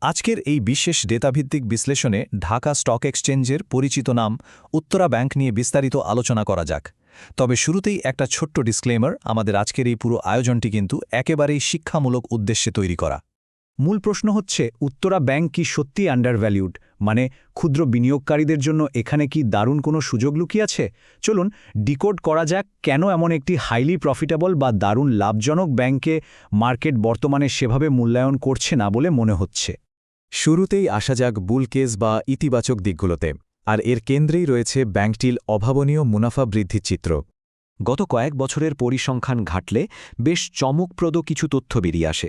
আজকের এই বিশেষ ডেটাভিত্তিক বিশ্লেষণে ঢাকা স্টক এক্সচেঞ্জের পরিচিত নাম উত্তরা ব্যাংক নিয়ে বিস্তারিত আলোচনা করা যাক। তবে শুরুতেই একটা ছোট্ট ডিসক্লেমার, আমাদের আজকের এই পুরো আয়োজনটি কিন্তু একেবারেই শিক্ষামূলক উদ্দেশ্যে তৈরি করা। মূল প্রশ্ন হচ্ছে, উত্তরা ব্যাংক কি সত্যি আন্ডারভ্যালিউড? মানে ক্ষুদ্র বিনিয়োগকারীদের জন্য এখানে কি দারুণ কোনো সুযোগ লুকিয়ে আছে? চলুন ডিকোড করা যাক কেন এমন একটি হাইলি প্রফিটেবল বা দারুণ লাভজনক ব্যাংকে মার্কেট বর্তমানে সেভাবে মূল্যায়ন করছে না বলে মনে হচ্ছে। শুরুতেই আসা যাক বুল কেস বা ইতিবাচক দিকগুলোতে, আর এর কেন্দ্রেই রয়েছে ব্যাংকটির অভাবনীয় মুনাফা বৃদ্ধির চিত্র। গত কয়েক বছরের পরিসংখ্যান ঘাটলে বেশ চমকপ্রদ কিছু তথ্য বেরিয়ে আসে।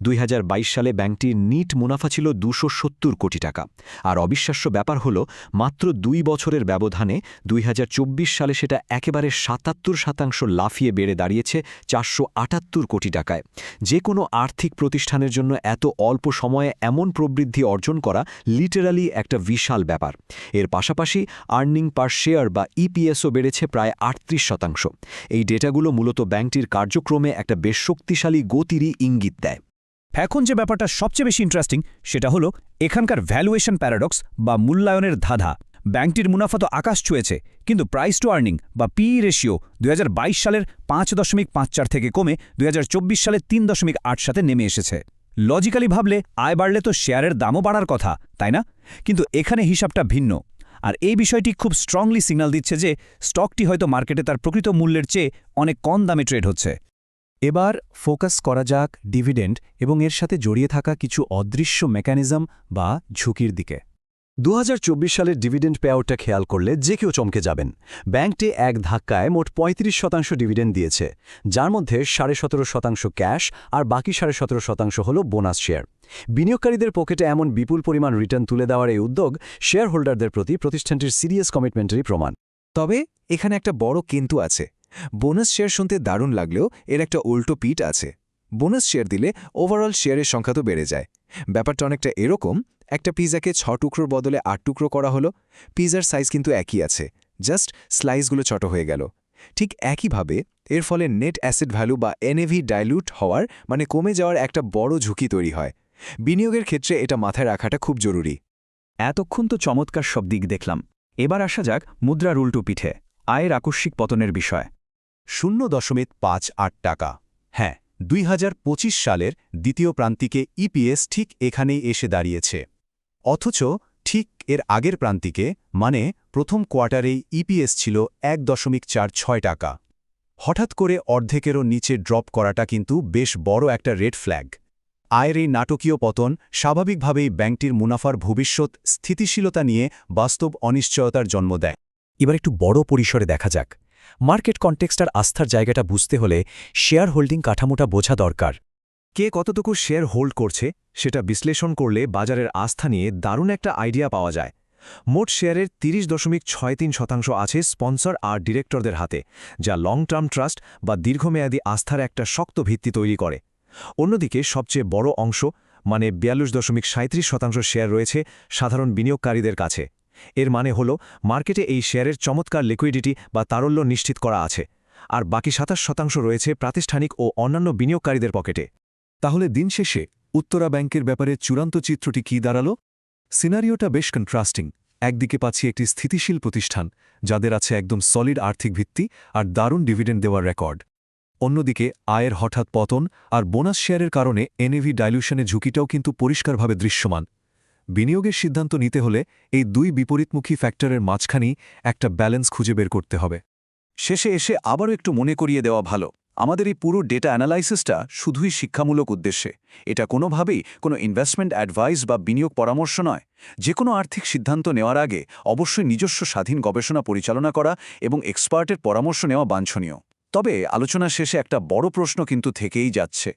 2022 সালে ব্যাংকটির নিট মুনাফা ছিল 270 কোটি টাকা, আর অবিশ্বাস্য ব্যাপার হল মাত্র 2 বছরের ব্যবধানে 2024 সালে সেটা একেবারে 77% লাফিয়ে বেড়ে দাঁড়িয়েছে 478 কোটি টাকায়। যে কোনো আর্থিক প্রতিষ্ঠানের জন্য এত অল্প সময়ে এমন প্রবৃদ্ধি অর্জন করা লিটারালি একটা বিশাল ব্যাপার। এর পাশাপাশি আর্নিং পার শেয়ার বা ইপিএসও বেড়েছে প্রায় 38%। এই ডেটাগুলো মূলত ব্যাংকটির কার্যক্রমে একটা বেশ শক্তিশালী গতিরই ইঙ্গিত দেয়। এখন যে ব্যাপারটা সবচেয়ে বেশি ইন্টারেস্টিং সেটা হলো এখানকার ভ্যালুয়েশন প্যারাডক্স বা মূল্যায়নের ধাঁধা। ব্যাংকটির মুনাফা তো আকাশ ছুঁয়েছে, কিন্তু প্রাইস টু আর্নিং বা পিই রেশিও 2022 সালের 5.54 থেকে কমে 2024 সালে 3.8 সাথে নেমে এসেছে। লজিক্যালি ভাবলে আয় বাড়লে তো শেয়ারের দামও বাড়ার কথা, তাই না? কিন্তু এখানে হিসাবটা ভিন্ন, আর এই বিষয়টি খুব স্ট্রংলি সিগন্যাল দিচ্ছে যে স্টকটি হয়তো মার্কেটে তার প্রকৃত মূল্যের চেয়ে অনেক কম দামে ট্রেড হচ্ছে। এবার ফোকাস করা যাক ডিভিডেন্ড এবং এর সাথে জড়িয়ে থাকা কিছু অদৃশ্য মেকানিজম বা ঝুঁকির দিকে। 2024 সালের ডিভিডেন্ড পেআউটটা খেয়াল করলে যে কেউ চমকে যাবেন। ব্যাংকটি এক ধাক্কায় মোট 35% ডিভিডেন্ড দিয়েছে, যার মধ্যে 17.5% ক্যাশ আর বাকি 17.5% হল বোনাস শেয়ার। বিনিয়োগকারীদের পকেটে এমন বিপুল পরিমাণ রিটার্ন তুলে দেওয়ার এই উদ্যোগ শেয়ার হোল্ডারদের প্রতি প্রতিষ্ঠানটির সিরিয়াস কমিটমেন্টেরই প্রমাণ। তবে এখানে একটা বড় কিন্তু আছে। বোনাস শেয়ার শুনতে দারুণ লাগলেও এর একটা উল্টো পিঠ আছে। বোনাস শেয়ার দিলে ওভারঅল শেয়ারের সংখ্যা তো বেড়ে যায়। ব্যাপারটা অনেকটা এরকম, একটা পিজাকে 6 টুকরোর বদলে 8 টুকরো করা হলো। পিজার সাইজ কিন্তু একই আছে, জাস্ট স্লাইসগুলো ছোট হয়ে গেল। ঠিক একইভাবে এর ফলে নেট অ্যাসেট ভ্যালু বা এনএভি ডাইলুট হওয়ার মানে কমে যাওয়ার একটা বড় ঝুঁকি তৈরি হয়। বিনিয়োগের ক্ষেত্রে এটা মাথায় রাখাটা খুব জরুরি। এতক্ষণ তো চমৎকার সব দিক দেখলাম, এবার আসা যাক মুদ্রার উল্টো পিঠে, আয়ের আকস্মিক পতনের বিষয়। 0.58 টাকা। হ্যাঁ, 2025 সালের দ্বিতীয় প্রান্তিকে ইপিএস ঠিক এখানেই এসে দাঁড়িয়েছে। অথচ ঠিক এর আগের প্রান্তিকে মানে প্রথম কোয়ার্টারেই ইপিএস ছিল 1.46 টাকা। হঠাৎ করে অর্ধেকেরও নিচে ড্রপ করাটা কিন্তু বেশ বড় একটা রেড ফ্ল্যাগ। আয়ের এই নাটকীয় পতন স্বাভাবিকভাবেই ব্যাংকটির মুনাফার ভবিষ্যৎ স্থিতিশীলতা নিয়ে বাস্তব অনিশ্চয়তার জন্ম দেয়। এবার একটু বড় পরিসরে দেখা যাক। মার্কেট কনটেক্সটার আস্থার জায়গাটা বুঝতে হলে শেয়ার হোল্ডিং কাঠামোটা বোঝা দরকার। কে কতটুকু শেয়ার হোল্ড করছে সেটা বিশ্লেষণ করলে বাজারের আস্থা নিয়ে দারুণ একটা আইডিয়া পাওয়া যায়। মোট শেয়ারের 30.63% আছে স্পন্সর আর ডিরেক্টরদের হাতে, যা লং টার্ম ট্রাস্ট বা দীর্ঘমেয়াদী আস্থার একটা শক্ত ভিত্তি তৈরি করে। অন্যদিকে সবচেয়ে বড় অংশ মানে 42.37% শেয়ার রয়েছে সাধারণ বিনিয়োগকারীদের কাছে। এর মানে হল মার্কেটে এই শেয়ারের চমৎকার লিকুইডিটি বা তারল্য নিশ্চিত করা আছে, আর বাকি 27% রয়েছে প্রাতিষ্ঠানিক ও অন্যান্য বিনিয়োগকারীদের পকেটে। তাহলে দিন শেষে উত্তরা ব্যাংকের ব্যাপারে চূড়ান্ত চিত্রটি কী দাঁড়ালো? সিনারিওটা বেশ কন্ট্রাস্টিং। একদিকে পাচ্ছি একটি স্থিতিশীল প্রতিষ্ঠান যাদের আছে একদম সলিড আর্থিক ভিত্তি আর দারুণ ডিভিডেন্ড দেওয়ার রেকর্ড। অন্যদিকে আয়ের হঠাৎ পতন আর বোনাস শেয়ারের কারণে এনএভি ডাইলুশনের ঝুঁকিটাও কিন্তু পরিষ্কারভাবে দৃশ্যমান। বিনিয়োগের সিদ্ধান্ত নিতে হলে এই দুই বিপরীতমুখী ফ্যাক্টরের মাঝখানেই একটা ব্যালেন্স খুঁজে বের করতে হবে। শেষে এসে আবারও একটু মনে করিয়ে দেওয়া ভালো, আমাদের এই পুরো ডেটা অ্যানালাইসিসটা শুধুই শিক্ষামূলক উদ্দেশ্যে। এটা কোনোভাবেই কোনো ইনভেস্টমেন্ট অ্যাডভাইস বা বিনিয়োগ পরামর্শ নয়। যে কোনো আর্থিক সিদ্ধান্ত নেওয়ার আগে অবশ্যই নিজস্ব স্বাধীন গবেষণা পরিচালনা করা এবং এক্সপার্টের পরামর্শ নেওয়া বাঞ্ছনীয়। তবে আলোচনা শেষে একটা বড় প্রশ্ন কিন্তু থেকেই যাচ্ছে।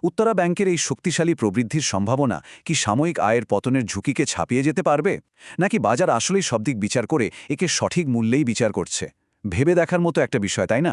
উত্তরা ব্যাংকের এই শক্তিশালী প্রবৃদ্ধির সম্ভাবনা কি সাময়িক আয়ের পতনের ঝুঁকিকে ছাপিয়ে যেতে পারবে, নাকি বাজার আসলেই সব দিক বিচার করে একে সঠিক মূল্যেই বিচার করছে? ভেবে দেখার মতো একটা বিষয়, তাই না?